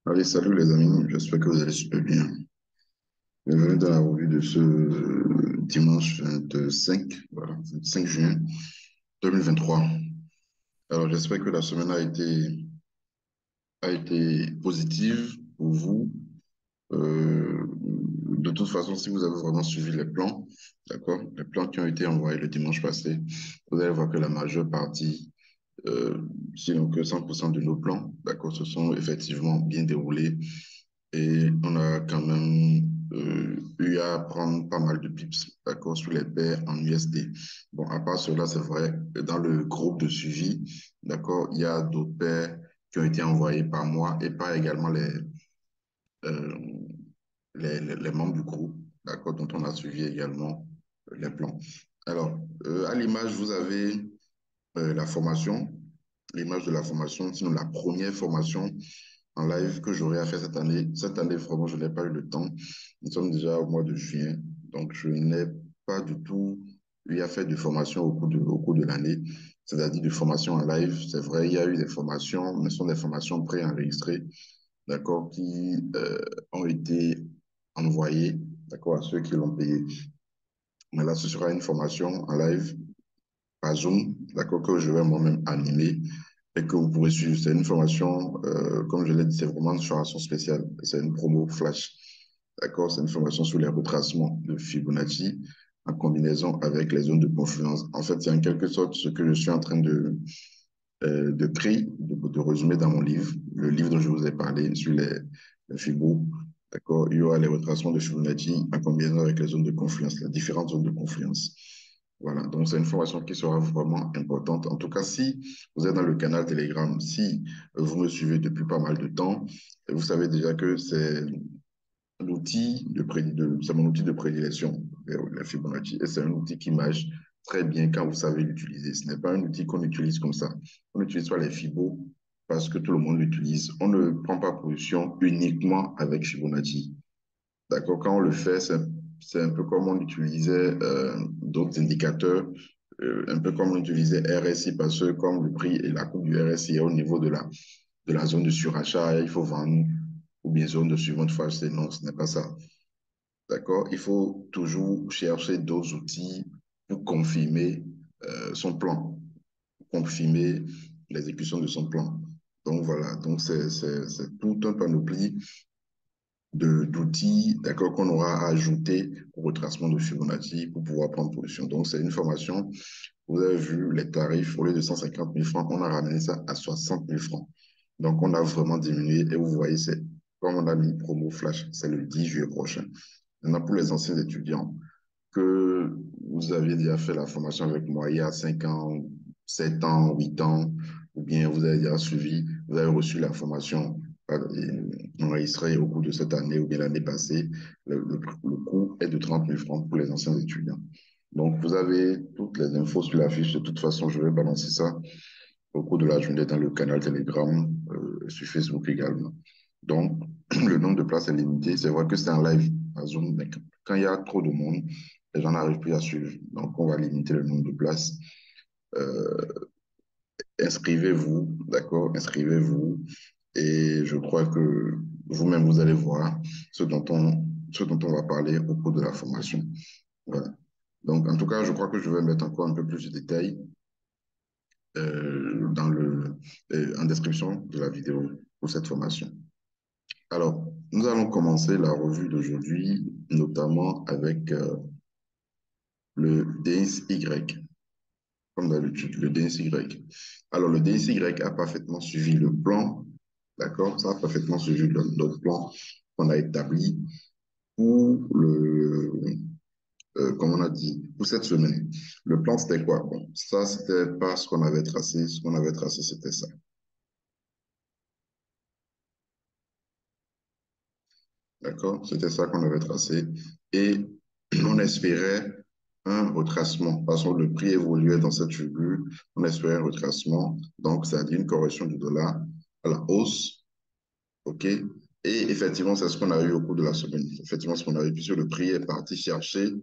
Allez, salut les amis, j'espère que vous allez super bien. Bienvenue dans la revue de ce dimanche 25, voilà, 25 juin 2023. Alors, j'espère que la semaine a été positive pour vous. De toute façon, si vous avez vraiment suivi les plans, d'accord, les plans qui ont été envoyés le dimanche passé, vous allez voir que la majeure partie, euh, sinon que 100% de nos plans, d'accord, se sont effectivement bien déroulés. Et on a quand même eu à prendre pas mal de pips, d'accord, sur les paires en USD. Bon, à part cela, c'est vrai, dans le groupe de suivi, d'accord, il y a d'autres paires qui ont été envoyées par moi et par également euh, les membres du groupe, d'accord, dont on a suivi également les plans. Alors, à l'image, vous avez la formation, l'image de la formation, sinon la première formation en live que j'aurai à faire cette année. Cette année, vraiment, je n'ai pas eu le temps. Nous sommes déjà au mois de juin, donc je n'ai pas du tout eu à faire de formation au cours de l'année, c'est-à-dire de formation en live. C'est vrai, il y a eu des formations, mais ce sont des formations préenregistrées, d'accord, qui ont été envoyées, d'accord, à ceux qui l'ont payé. Mais là, ce sera une formation en live par Zoom, d'accord, que je vais moi-même animer et que vous pourrez suivre. C'est une formation, comme je l'ai dit, c'est vraiment une formation spéciale. C'est une promo flash, d'accord? C'est une formation sur les retracements de Fibonacci en combinaison avec les zones de confluence. En fait, c'est en quelque sorte ce que je suis en train de créer, de résumer dans mon livre, le livre dont je vous ai parlé sur les Fibos. D'accord? Il y aura les retracements de Fibonacci en combinaison avec les zones de confluence, les différentes zones de confluence. Voilà, donc c'est une formation qui sera vraiment importante. En tout cas, si vous êtes dans le canal Telegram, si vous me suivez depuis pas mal de temps, vous savez déjà que c'est c'est mon outil de prédilection, la Fibonacci, et c'est un outil qui marche très bien quand vous savez l'utiliser. Ce n'est pas un outil qu'on utilise comme ça. On n'utilise pas les Fibos parce que tout le monde l'utilise. On ne prend pas position uniquement avec Fibonacci. D'accord, quand on le fait, c'est un peu comme on utilisait d'autres indicateurs, un peu comme on utilisait RSI, parce que comme le prix et la courbe du RSI est au niveau de la zone de surachat, il faut vendre, ou bien zone de suivante phase, non, ce n'est pas ça. D'accord? Il faut toujours chercher d'autres outils pour confirmer son plan, pour confirmer l'exécution de son plan. Donc voilà, donc c'est tout un panoplie d'outils, d'accord, qu'on aura à ajouter au retracement de Fibonacci pour pouvoir prendre position. Donc, c'est une formation. Vous avez vu les tarifs, au lieu de 150 000 francs, on a ramené ça à 60 000 francs. Donc, on a vraiment diminué et vous voyez, c'est comme on a mis promo flash, c'est le 10 juillet prochain. Maintenant, pour les anciens étudiants que vous aviez déjà fait la formation avec moi il y a 5 ans, 7 ans, 8 ans, ou bien vous avez déjà suivi, vous avez reçu la formation enregistrée au cours de cette année ou bien l'année passée, le coût est de 30 000 francs pour les anciens étudiants. Donc, vous avez toutes les infos sur la fiche. De toute façon, je vais balancer ça au cours de la journée dans le canal Telegram, sur Facebook également. Donc, le nombre de places est limité. C'est vrai que c'est en live à Zoom, mais quand il y a trop de monde, les gens n'arrivent plus à suivre. Donc, on va limiter le nombre de places. Euh, inscrivez-vous, d'accord? Inscrivez-vous. Et je crois que vous-même, vous allez voir ce dont on va parler au cours de la formation. Voilà. Donc, en tout cas, je crois que je vais mettre encore un peu plus de détails en description de la vidéo pour cette formation. Alors, nous allons commencer la revue d'aujourd'hui, notamment avec le DSY, comme d'habitude, le DSY. Alors, le DSY a parfaitement suivi le plan, d'accord? Ça a parfaitement suivi notre plan qu'on a établi pour comme on a dit, pour cette semaine. Le plan, c'était quoi? Bon, ça, c'était pas ce qu'on avait tracé. Ce qu'on avait tracé, c'était ça. D'accord? C'était ça qu'on avait tracé. Et on espérait un retracement. Parce que le prix évoluait dans cette figure, on espérait un retracement. Donc, ça a dit une correction du dollar à la hausse. OK? Et effectivement, c'est ce qu'on a eu au cours de la semaine. Effectivement, ce qu'on a eu, puisque le prix est parti chercher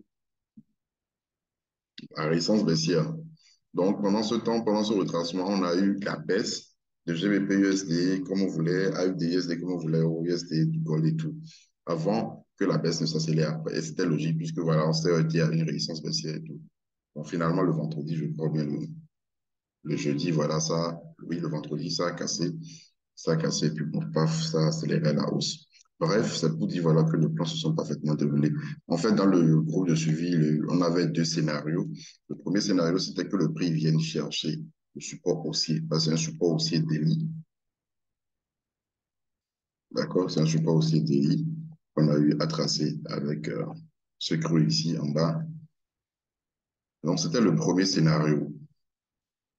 la résistance baissière. Donc, pendant ce temps, pendant ce retracement, on a eu la baisse. de GBP USD comme on voulait, AUD USD comme on voulait, au USD, du gold et tout, avant que la baisse ne s'accélère. Et c'était logique puisque voilà, on s'est été à une résistance baissière et tout. Bon, finalement, le vendredi, je crois bien, le jeudi, voilà, ça, oui, le vendredi, ça a cassé, puis bon, paf, ça a accéléré la hausse. Bref, c'est pour dire voilà, que les plans se sont parfaitement déroulés. En fait, dans le groupe de suivi, on avait deux scénarios. Le premier scénario, c'était que le prix vienne chercher le support haussier. C'est un support haussier daily. D'accord? C'est un support haussier daily qu'on a eu à tracer avec ce creux ici en bas. Donc, c'était le premier scénario.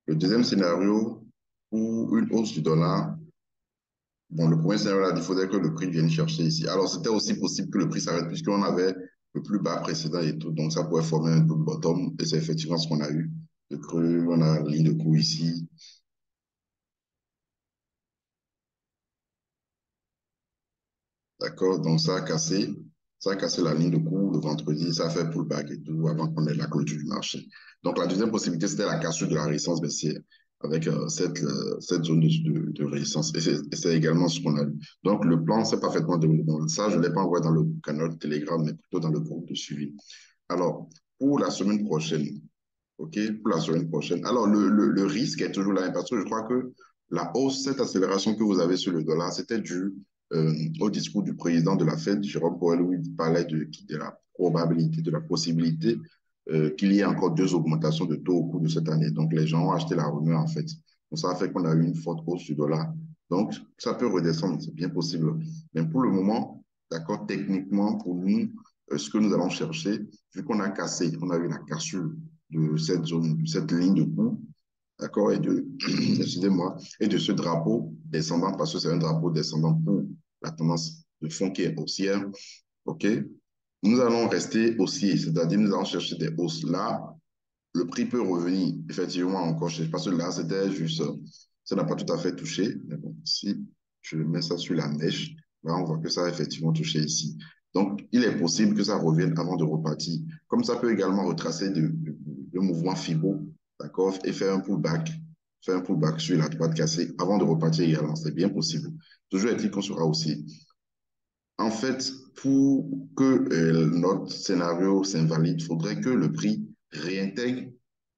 Le deuxième scénario, pour une hausse du dollar, bon, le premier scénario, là, il faudrait que le prix vienne chercher ici. Alors, c'était aussi possible que le prix s'arrête puisqu'on avait le plus bas précédent et tout. Donc, ça pourrait former un double bottom. Et c'est effectivement ce qu'on a eu. Le creux, on a la ligne de coup ici. D'accord? Donc, ça a cassé la ligne de cours le vendredi, ça a fait pullback et tout avant qu'on ait la clôture du marché. Donc, la deuxième possibilité, c'était la cassure de la résistance baissière avec cette zone de résistance. Et c'est également ce qu'on a vu. Donc, le plan, c'est parfaitement déroulé. Donc, ça, je ne l'ai pas envoyé dans le canal Telegram, mais plutôt dans le groupe de suivi. Alors, pour la semaine prochaine, OK, pour la semaine prochaine. Alors, le risque est toujours là, parce que je crois que la hausse, cette accélération que vous avez sur le dollar, c'était dû au discours du président de la Fed, Jérôme Powell, où il parlait de la probabilité, de la possibilité qu'il y ait encore deux augmentations de taux au cours de cette année. Donc, les gens ont acheté la rumeur, en fait. Donc, ça a fait qu'on a eu une forte hausse du dollar. Donc, ça peut redescendre, c'est bien possible. Mais pour le moment, d'accord, techniquement, pour nous, ce que nous allons chercher, vu qu'on a cassé, on a eu la cassure de cette zone, de cette ligne de coût, d'accord, excusez-moi, et de ce drapeau descendant, parce que c'est un drapeau descendant pour la tendance de fond qui est haussière, ok, nous allons rester haussiers, c'est-à-dire nous allons chercher des hausses. Là, le prix peut revenir effectivement encore, parce que là, c'était juste, ça n'a pas tout à fait touché, mais bon, si je mets ça sur la mèche, là, on voit que ça a effectivement touché ici. Donc, il est possible que ça revienne avant de repartir. Comme ça peut également retracer le mouvement FIBO, d'accord, et faire un pullback sur la droite cassée avant de repartir également. C'est bien possible. Toujours est-il qu'on sera aussi. En fait, pour que notre scénario s'invalide, il faudrait que le prix réintègre,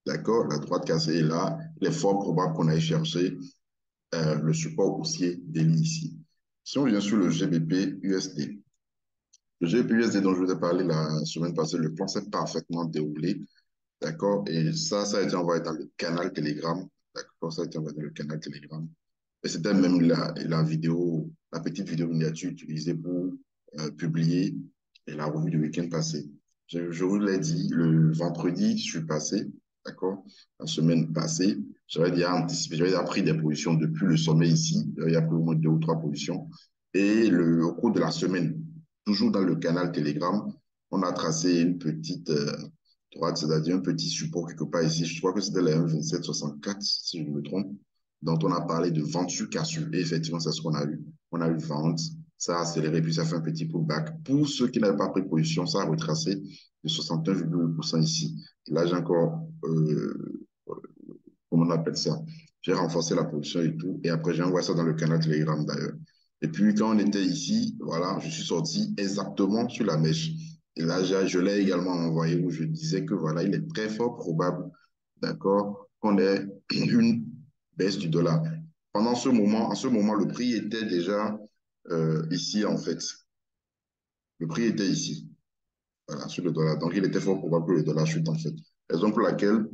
d'accord, la droite cassée est là. Il est fort probable qu'on aille chercher le support haussier daily ici. Si on vient sur le GBP USD, le GBP USD dont je vous ai parlé la semaine passée, le plan s'est parfaitement déroulé, d'accord, et ça a été envoyé dans le canal Telegram, d'accord, ça a été envoyé dans le canal Telegram. Et c'était même la vidéo, la petite vidéo miniature utilisée pour publier la revue du week-end passé. Je vous l'ai dit, le vendredi, je suis passé, d'accord, la semaine passée, j'avais déjà anticipé, j'avais déjà pris des positions depuis le sommet ici, il y a plus ou moins deux ou trois positions. Et au cours de la semaine, toujours dans le canal Telegram, on a tracé une petite droite, c'est-à-dire un petit support quelque part ici. Je crois que c'était la 1,2764, si je ne me trompe, dont on a parlé de vente sur cassure. Et effectivement, c'est ce qu'on a eu. On a eu vente, ça a accéléré, puis ça fait un petit pullback. Pour ceux qui n'avaient pas pris position, ça a retracé de 61,8% ici. Et là, j'ai encore, comment on appelle ça? J'ai renforcé la position et tout. Et après, j'ai envoyé ça dans le canal Telegram d'ailleurs. Et puis, quand on était ici, voilà, je suis sorti exactement sur la mèche. Et là, je l'ai également envoyé où je disais que voilà, il est très fort probable, d'accord, qu'on ait une baisse du dollar. Pendant ce moment, en ce moment, le prix était déjà ici, en fait. Le prix était ici, voilà, sur le dollar. Donc, il était fort probable que le dollar chute, en fait. Raison pour laquelle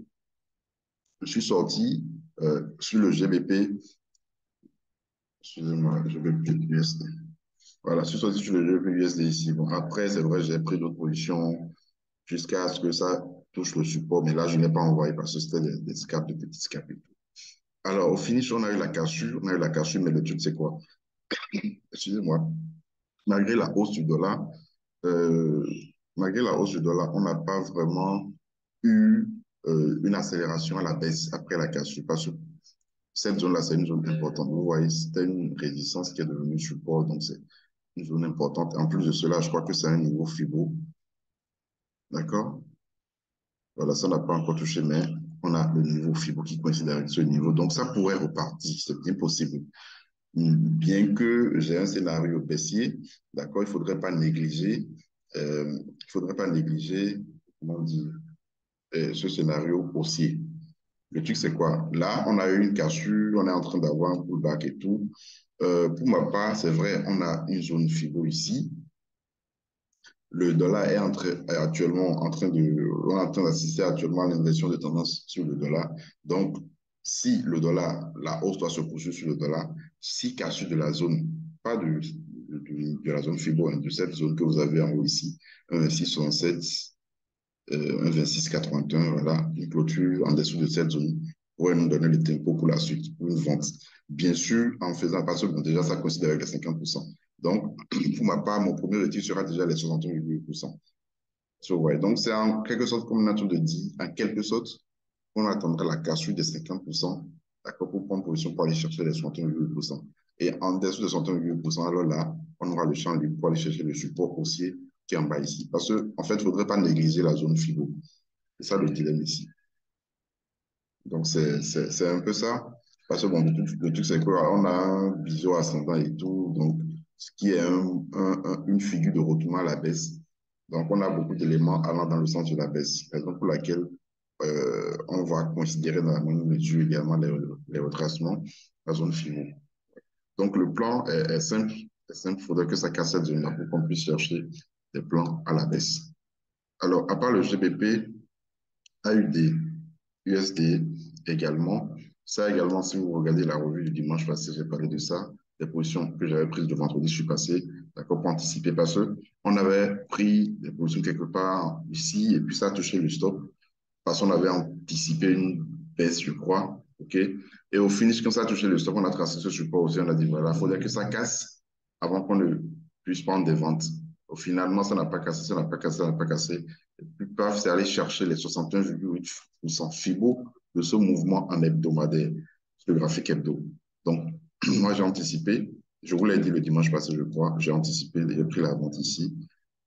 je suis sorti sur le GBP, excusez-moi, GBP USD. Voilà, je suis sorti sur le GBP USD ici. Bon, après, c'est vrai, j'ai pris d'autres positions jusqu'à ce que ça touche le support, mais là, je n'ai pas envoyé parce que c'était des scalps, de petits scalps et tout. Alors, au finish, on a eu la cassure, mais le truc, c'est quoi? Excusez-moi. Malgré la hausse du dollar, euh, malgré la hausse du dollar, on n'a pas vraiment eu une accélération à la baisse après la cassure parce que cette zone-là, c'est une zone importante. Vous voyez, c'était une résistance qui est devenue support, donc c'est une zone importante. En plus de cela, je crois que c'est un niveau FIBO, d'accord? Voilà, ça n'a pas encore touché, mais on a le niveau FIBO qui coïncide avec ce niveau. Donc, ça pourrait repartir, c'est bien possible. Bien que j'ai un scénario baissier, d'accord, il faudrait pas négliger, comment dire, ce scénario haussier. Le truc, c'est quoi? Là, on a eu une cassure, on est en train d'avoir un pullback et tout. Pour ma part, c'est vrai, on a une zone FIBO ici. Le dollar est actuellement on est en train d'assister actuellement à l'inversion de tendance sur le dollar. Donc, si le dollar, la hausse doit se poursuivre sur le dollar, si cassure de la zone, pas de la zone FIBO, hein, de cette zone que vous avez en haut ici, 1,2667, 1,2681, voilà, une clôture en dessous de cette zone pourrait nous donner le tempo pour la suite, pour une vente. Bien sûr, en faisant, parce que bon, déjà, ça coïncide avec les 50%. Donc, pour ma part, mon premier retire sera déjà les 61,8%. So, ouais. Donc, c'est en quelque sorte, comme nature de dit, en quelque sorte, on attendra la cassure des 50%, d'accord, pour prendre position pour aller chercher les 61,8%. Et en dessous de 61,8%, alors là, on aura le champ libre pour aller chercher le support haussier qui est en bas ici. Parce qu'en fait, il ne faudrait pas négliger la zone FIBO. C'est ça le dilemme ici. Donc, c'est un peu ça. Parce que bon, le truc c'est qu'on a un biseau ascendant et tout, donc ce qui est une figure de retournement à la baisse. Donc, on a beaucoup d'éléments allant dans le sens de la baisse, raison pour laquelle on va considérer dans la même mesure également les retracements, la zone FIBO. Donc, le plan est simple. C'est simple. Il faudrait que ça casse cette zone-là pour qu'on puisse chercher des plans à la baisse. Alors, à part le GBP, AUD, USD également. Ça également, si vous regardez la revue du dimanche passé, j'ai parlé de ça, des positions que j'avais prises le vendredi, je suis passé, d'accord, pour anticiper, parce qu'on avait pris des positions quelque part ici, et puis ça a touché le stop, parce qu'on avait anticipé une baisse, je crois, ok. Et au finish, quand ça a touché le stop, on a tracé ce support aussi, on a dit, voilà, il faudrait que ça casse avant qu'on ne puisse prendre des ventes. Finalement, ça n'a pas cassé, ça n'a pas cassé, ça n'a pas cassé. Et puis, paf, c'est aller chercher les 61,8% FIBO de ce mouvement en hebdomadaire, le graphique hebdo. Donc, moi, j'ai anticipé, je vous l'ai dit le dimanche passé, je crois, j'ai anticipé, j'ai pris la vente ici,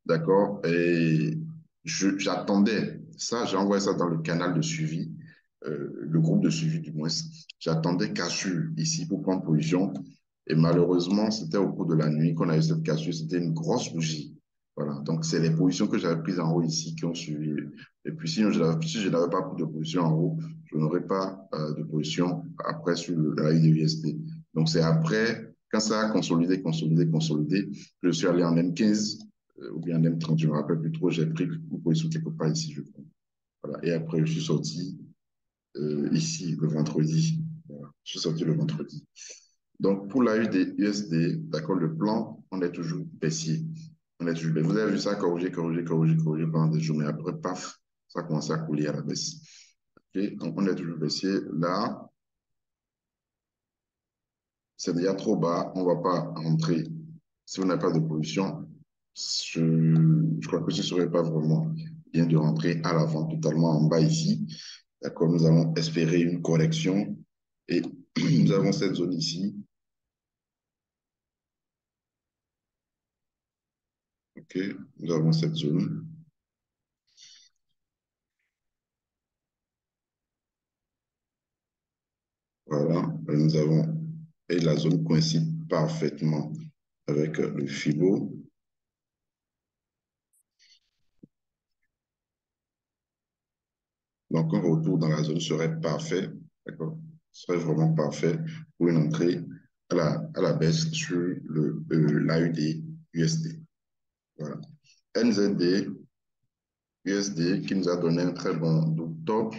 d'accord, et j'attendais ça, j'ai envoyé ça dans le canal de suivi, le groupe de suivi du moins. J'attendais cassure ici pour prendre position. Et malheureusement, c'était au cours de la nuit qu'on a eu cette cassure. C'était une grosse bougie. Voilà. Donc, c'est les positions que j'avais prises en haut ici qui ont suivi. Et puis, si je n'avais pas pris de position en haut, je n'aurais pas de position après sur la ligne de USD. Donc, c'est après, quand ça a consolidé, consolidé, consolidé, que je suis allé en M15 ou bien en M30, je ne me rappelle plus trop, j'ai pris une position quelque part ici, je crois. Voilà. Et après, je suis sorti ici le vendredi. Voilà. Je suis sorti le vendredi. Donc, pour la USD, d'accord, le plan, on est toujours baissier. On est toujours baissier. Vous avez vu ça corriger, corriger, corriger, corriger pendant des jours, mais après, paf, ça a commencé à couler à la baisse. Okay? Donc, on est toujours baissier. Là, c'est déjà trop bas. On ne va pas rentrer. Si on n'a pas de position, je crois que ce ne serait pas vraiment bien de rentrer à l'avant totalement en bas ici. D'accord, nous allons espérer une correction et nous avons cette zone ici. OK, nous avons cette zone. Voilà, nous avons, et la zone coïncide parfaitement avec le FIBO. Donc, un retour dans la zone serait parfait, d'accord? Serait vraiment parfait pour une entrée à la baisse sur l'AUD USD. Voilà. NZD USD qui nous a donné un très bon top.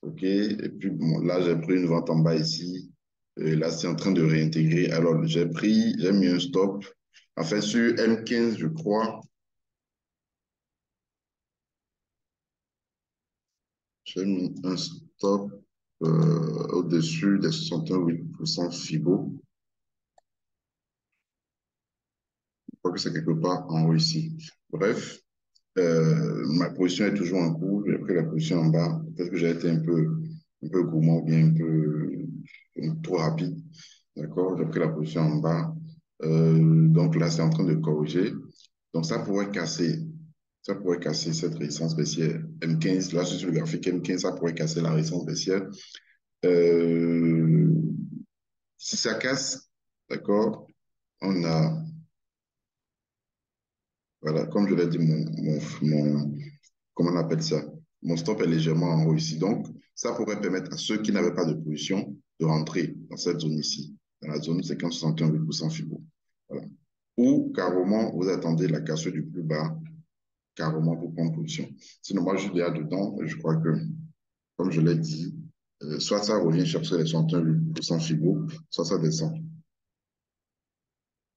OK. Et puis, bon, là, j'ai pris une vente en bas ici. Et là, c'est en train de réintégrer. Alors, j'ai mis un stop. En fait, sur M15, je crois, j'ai mis un stop au-dessus des 61,8% FIBO. Je crois que c'est quelque part en haut ici. Bref, ma position est toujours en cours. J'ai pris la position en bas. Peut-être que j'ai été un peu gourmand, bien trop rapide. D'accord? J'ai pris la position en bas. Donc là, c'est en train de corriger. Donc ça pourrait casser. Ça pourrait casser cette résistance baissière. M15, là, sur le graphique M15, ça pourrait casser la résistance baissière. Euh, Si ça casse, d'accord, on a, voilà, comme je l'ai dit, comment on appelle ça? Mon stop est légèrement en haut ici. Donc, ça pourrait permettre à ceux qui n'avaient pas de position de rentrer dans cette zone ici, dans la zone 50-61,8% FIBO. Voilà. Ou carrément, vous attendez la cassure du plus bas, carrément pour prendre position. Sinon, moi, je suis déjà dedans. Je crois que, comme je l'ai dit, soit ça revient chercher les 61,8% FIBO, soit ça descend.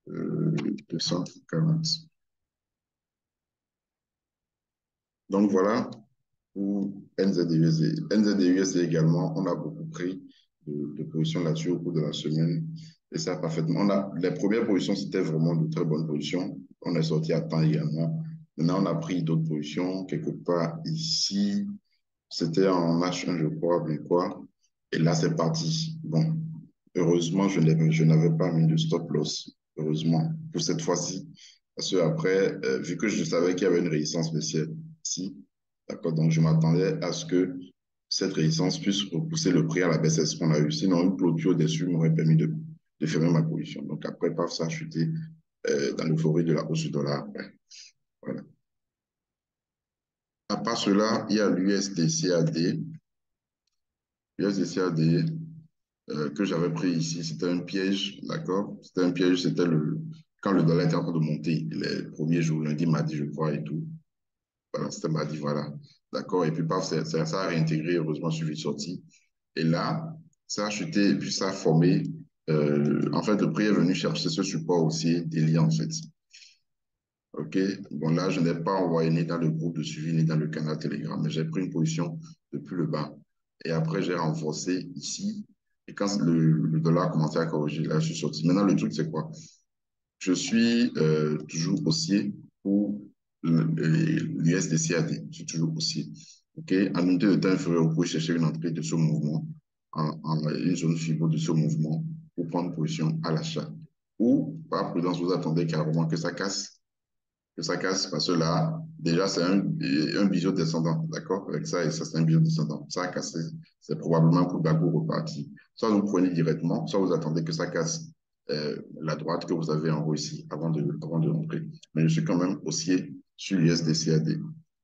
240. Donc voilà pour NZUSD. NZUSD également, on a beaucoup pris de positions là-dessus au cours de la semaine. Et ça, parfaitement. Les premières positions, c'était vraiment de très bonnes positions. On est sorti à temps également. Maintenant, on a pris d'autres positions quelque part ici. C'était en H1, je crois, mais quoi. Et là, c'est parti. Bon, heureusement, je n'avais pas mis de stop loss. Heureusement, pour cette fois-ci. Parce que après, vu que je savais qu'il y avait une résistance baissière ici, d'accord, donc je m'attendais à ce que cette résistance puisse repousser le prix à la baisse, c'est ce qu'on a eu. Sinon, une clôture dessus m'aurait permis de fermer ma position. Donc après, paf, ça a chuté dans l'euphorie de la hausse du dollar. Ouais, voilà. À part cela, il y a l'USDCAD. L'USDCAD, que j'avais pris ici, c'était un piège, d'accord? C'était un piège, c'était quand le dollar était en train de monter, les premiers jours, lundi, mardi, je crois, et tout. Voilà, c'était mardi, voilà. D'accord? Et puis, paf, ça a réintégré, heureusement, suivi de sortie. Et là, ça a chuté, et puis ça a formé. En fait, le prix est venu chercher ce support aussi délié, en fait. OK? Bon, là, je n'ai pas envoyé ni dans le groupe de suivi, ni dans le canal Telegram, mais j'ai pris une position depuis le bas. Et après, j'ai renforcé ici. Et quand le dollar a commencé à corriger, là, je suis sorti. Maintenant, le truc, c'est quoi? Je suis toujours haussier pour l'USDCAD. Je suis toujours haussier. OK? En unité de temps inférieur, vous pouvez chercher une entrée de ce mouvement, une zone FIBO de ce mouvement pour prendre position à l'achat. Ou, par prudence, vous attendez carrément que ça casse, parce que là, déjà, c'est un biseau descendant, d'accord? Avec ça et ça, c'est un biseau descendant. Ça a cassé, c'est probablement pour Bago reparti. Soit vous prenez directement, soit vous attendez que ça casse la droite que vous avez en haut ici, avant de rentrer. Mais je suis quand même haussier sur l'USDCAD.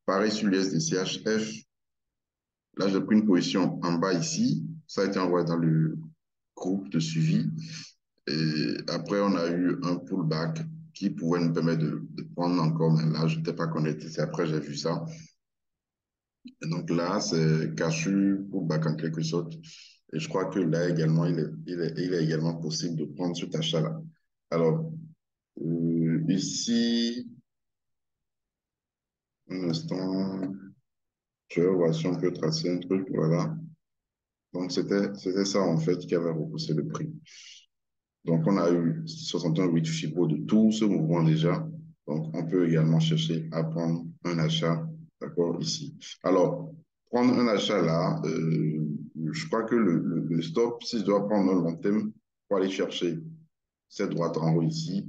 Pareil sur l'USDCHF. Là, j'ai pris une position en bas ici. Ça a été envoyé dans le groupe de suivi. Et après, on a eu un pullback qui pouvait nous permettre de prendre encore, mais là, je n'étais pas connecté. C'est après, j'ai vu ça. Et donc là, c'est cachu pullback en quelque sorte. Et je crois que là également, il est également possible de prendre cet achat-là. Alors, ici, un instant, je vais voir si on peut tracer un truc. Voilà. Donc, c'était ça, en fait, qui avait repoussé le prix. Donc, on a eu 61,8 Fibo de tout ce mouvement déjà. Donc, on peut également chercher à prendre un achat, d'accord, ici. Alors, prendre un achat là, je crois que le stop, si je dois prendre un long terme, pour aller chercher cette droite en haut ici,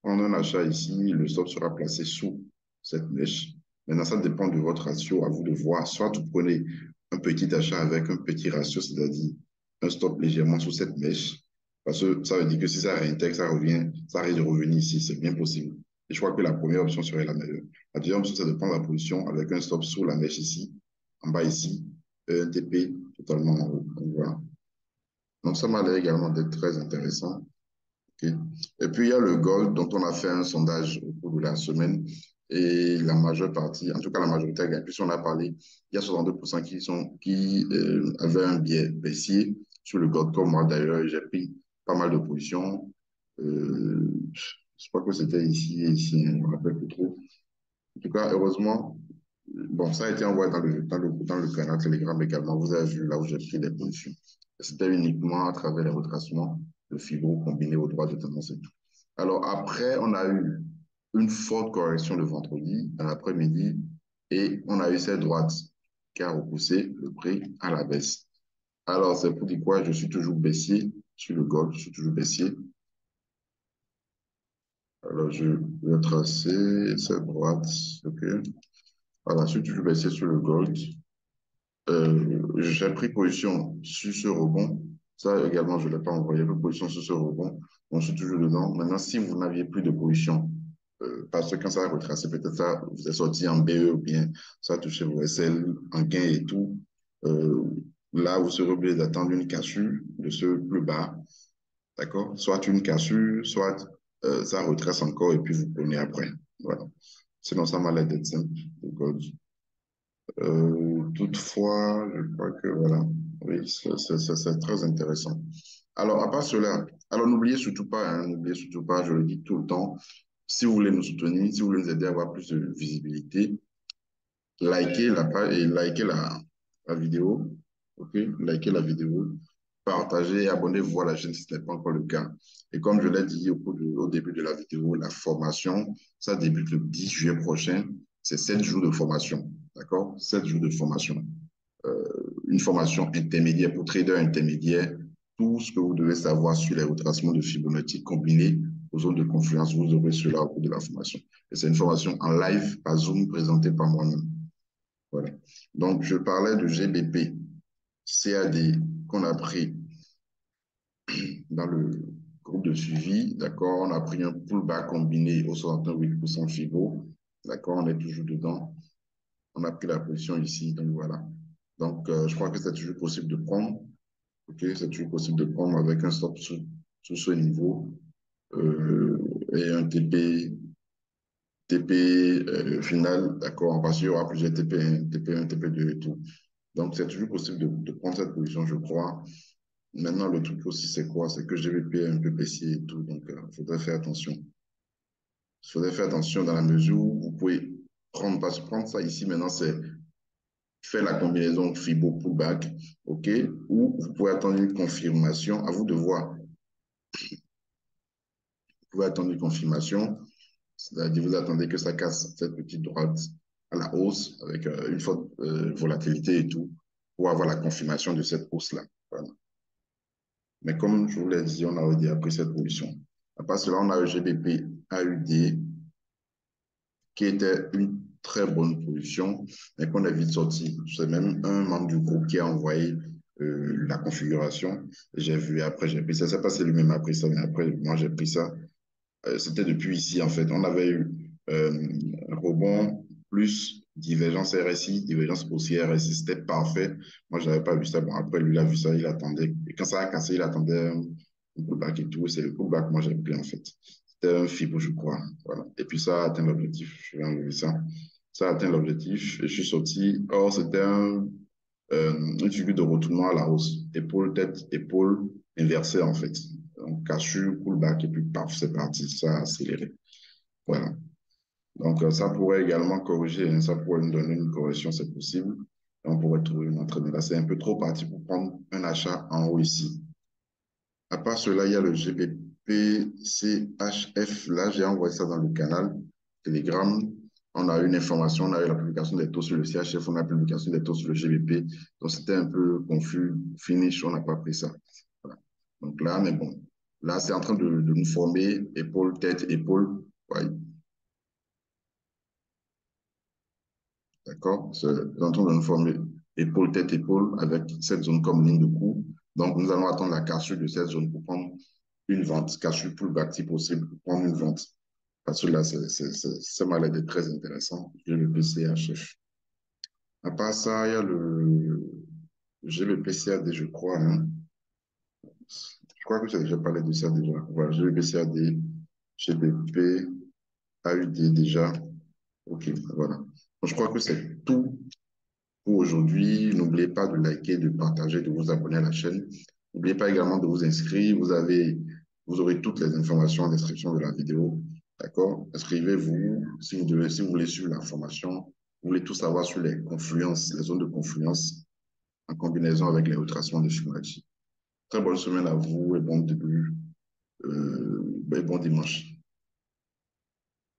prendre un achat ici, le stop sera placé sous cette mèche. Maintenant, ça dépend de votre ratio, à vous de voir. Soit vous prenez un petit achat avec un petit ratio, c'est-à-dire un stop légèrement sous cette mèche, parce que ça veut dire que si ça réintègre, ça revient, ça risque de revenir ici, c'est bien possible. Et je crois que la première option serait la meilleure. La deuxième option, c'est de prendre la position avec un stop sous la mèche ici, en bas ici, et un TP totalement en haut. Donc, voilà. Donc ça m'a l'air également d'être très intéressant. Ok. Et puis, il y a le gold dont on a fait un sondage au cours de la semaine. Et la majeure partie, en tout cas la majorité, puisqu'on a parlé, il y a 62% qui avaient un biais baissier sur le gold, comme moi d'ailleurs. J'ai pris pas mal de positions. Euh, je crois que c'était ici et ici, hein, je ne me rappelle plus trop. En tout cas, heureusement, bon, ça a été envoyé dans le canal Telegram également. Vous avez vu là où j'ai pris les positions. C'était uniquement à travers les retracements de fibres combinés au droit de tendance et tout. Alors après, on a eu une forte correction le vendredi, dans l'après-midi, et on a eu cette droite qui a repoussé le prix à la baisse. Alors, c'est pour dire quoi? Je suis toujours baissier sur le gold, je suis toujours baissier. Alors, je vais tracer cette droite. OK. Voilà, je suis toujours baissé sur le gold. J'ai pris position sur ce rebond. Ça également, je ne l'ai pas envoyé. J'ai pris position sur ce rebond. Donc, je suis toujours dedans. Maintenant, si vous n'aviez plus de position, parce que quand ça a retracé, peut-être ça vous est sorti en BE ou bien ça a touché vos SL en gain et tout. euh, Là, vous serez obligé d'attendre une cassure de ce plus bas. D'accord? Soit une cassure, soit ça retrace encore et puis vous prenez après. Voilà. Sinon, ça m'a l'air d'être simple. Donc, toutefois, je crois que voilà, oui, c'est très intéressant. Alors, à part cela, alors n'oubliez surtout pas, hein, n'oubliez surtout pas, je le dis tout le temps, si vous voulez nous soutenir, si vous voulez nous aider à avoir plus de visibilité, likez la page et likez la vidéo, ok? Likez la vidéo, partagez et abonnez-vous à la chaîne si ce n'est pas encore le cas. Et comme je l'ai dit au début de la vidéo, la formation, ça débute le 10 juillet prochain. C'est 7 jours de formation, d'accord? 7 jours de formation. Une formation intermédiaire pour trader intermédiaire, tout ce que vous devez savoir sur les retracements de Fibonacci combinés aux zones de confluence, vous aurez cela au cours de la formation. Et c'est une formation en live par Zoom présentée par moi-même. Voilà. Donc, je parlais de GBP, CAD qu'on a pris dans le groupe de suivi. D'accord, on a pris un pullback combiné au 68% FIBO. D'accord, on est toujours dedans. On a pris la position ici. Donc, voilà. Donc, je crois que c'est toujours possible de prendre. OK, c'est toujours possible de prendre avec un stop sous ce niveau et un TP final, d'accord, parce qu'il y aura plusieurs TP1, TP1, TP2 et tout. Donc, c'est toujours possible de prendre cette position, je crois. Maintenant, le truc aussi, c'est quoi? C'est que GBP est un peu baissier et tout, donc il faudrait faire attention. Il faudrait faire attention dans la mesure où vous pouvez prendre ça ici, maintenant, c'est faire la combinaison Fibo pullback, OK? Ou vous pouvez attendre une confirmation, à vous de voir. Vous pouvez attendre une confirmation, c'est-à-dire vous attendez que ça casse cette petite droite à la hausse avec une forte volatilité et tout, pour avoir la confirmation de cette hausse-là. Voilà. Mais comme je vous l'ai dit, on a déjà pris cette position. À part cela, on a le GBP AUD qui était une très bonne position, mais qu'on a vite sorti. C'est même un membre du groupe qui a envoyé la configuration. J'ai vu après, j'ai pris ça. C'est pas si lui-même a pris ça, mais après, moi, j'ai pris ça. C'était depuis ici, en fait. On avait eu un rebond plus divergence RSI, divergence haussière RSI. C'était parfait. Moi, je n'avais pas vu ça. Bon, après, lui, il a vu ça, il attendait. Et quand ça a cassé, il attendait un pullback et tout. C'est le pullback, moi, j'ai pris, en fait. C'était un FIBO, je crois. Voilà. Et puis, ça a atteint l'objectif. Je vais enlever ça. Ça a atteint l'objectif. Et je suis sorti. Or, c'était une figure de retournement à la hausse. Épaule, tête, épaule inversée, en fait. Donc, cassure, pullback, et puis paf, c'est parti, ça a accéléré. Voilà. Donc, ça pourrait également corriger, hein, ça pourrait nous donner une correction, c'est possible. Et on pourrait trouver une entrée. Mais là, c'est un peu trop parti pour prendre un achat en haut ici. À part cela, il y a le GBP-CHF. Là, j'ai envoyé ça dans le canal Telegram. On a eu une information, on a eu la publication des taux sur le CHF, on a eu la publication des taux sur le GBP. Donc, c'était un peu confus. Finish, on n'a pas pris ça. Voilà. Donc là, mais bon, là, c'est en train de nous former épaule, tête, épaule. Ouais, d'accord? C'est en train de nous former épaule, tête, épaule avec cette zone comme ligne de coup. Donc, nous allons attendre la cassure de cette zone pour prendre une vente, cassure pullback si possible, pour prendre une vente. Parce que là, ça m'a l'air d'être très intéressant. J'ai le PCHF. À part ça, il y a j'ai le PCAD, je crois, hein. Je crois que j'ai déjà parlé de ça déjà. Voilà, j'ai le PCAD, GBP, AUD déjà. OK, voilà. Donc, je crois que c'est tout pour aujourd'hui. N'oubliez pas de liker, de partager, de vous abonner à la chaîne. N'oubliez pas également de vous inscrire. Vous aurez toutes les informations en description de la vidéo. D'accord? Inscrivez-vous si vous voulez suivre la formation. Vous voulez tout savoir sur les confluences, les zones de confluence en combinaison avec les retracements de Fibonacci. Très bonne semaine à vous et bon début, et bon dimanche.